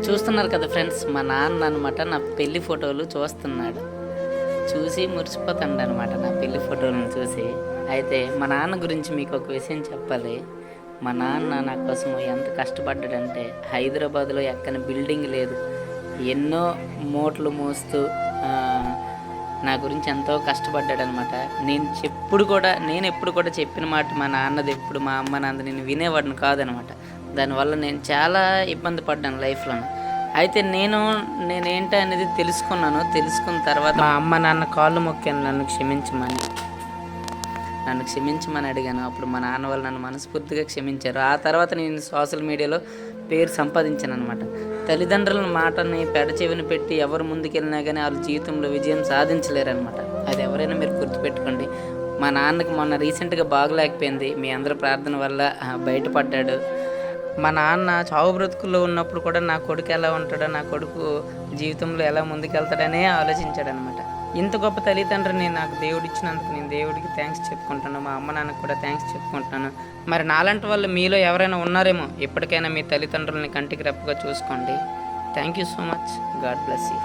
చూస్తున్నారు కదా ఫ్రెండ్స్, మా నాన్న అనమాట నా పెళ్లి ఫోటోలు చూస్తున్నాడు. చూసి మురిసిపోతాడు అనమాట నా పెళ్లి ఫోటోలను చూసి. అయితే మా నాన్న గురించి మీకు ఒక విషయం చెప్పాలి. మా నాన్న నా కోసం ఎంత కష్టపడ్డాడంటే, హైదరాబాద్లో ఎక్కని బిల్డింగ్ లేదు, ఎన్నో మూటలు మోస్తూ నా గురించి ఎంతో కష్టపడ్డాడనమాట. నేను ఎప్పుడు కూడా చెప్పిన మాట మా నాన్నది ఎప్పుడు మా అమ్మ నాన్న నేను వినేవాడిని కాదనమాట. దానివల్ల నేను చాలా ఇబ్బంది పడ్డాను లైఫ్లో. అయితే నేనేంటి అనేది తెలుసుకున్న తర్వాత మా అమ్మ నాన్న కాళ్ళు మొక్కాను నన్ను క్షమించమని అడిగాను. అప్పుడు మా నాన్న వాళ్ళు నన్ను మనస్ఫూర్తిగా క్షమించారు. ఆ తర్వాత నేను సోషల్ మీడియాలో పేరు సంపాదించాను అనమాట. తల్లిదండ్రుల మాటని పెడచెవిని పెట్టి ఎవరు ముందుకెళ్ళినా కానీ వాళ్ళ జీవితంలో విజయం సాధించలేరనమాట. అది ఎవరైనా మీరు గుర్తుపెట్టుకోండి. మా నాన్నకి మొన్న రీసెంట్గా బాగలేకపోయింది, మీ అందరి ప్రార్థన వల్ల బయటపడ్డాడు. మా నాన్న చావు బ్రతుకుల్లో ఉన్నప్పుడు కూడా నా కొడుకు ఎలా ఉంటాడో, నా కొడుకు జీవితంలో ఎలా ముందుకెళ్తాడనే ఆలోచించాడనమాట. ఇంత గొప్ప తల్లిదండ్రిని నాకు దేవుడు ఇచ్చినందుకు నేను దేవుడికి థ్యాంక్స్ చెప్పుకుంటాను. మా అమ్మ నాన్నకు కూడా థ్యాంక్స్ చెప్పుకుంటున్నాను. మరి నాలాంటి వాళ్ళు మీలో ఎవరైనా ఉన్నారేమో, ఎప్పటికైనా మీ తల్లిదండ్రులని కంటికి రెప్పగా చూసుకోండి. Thank you so much. God bless you.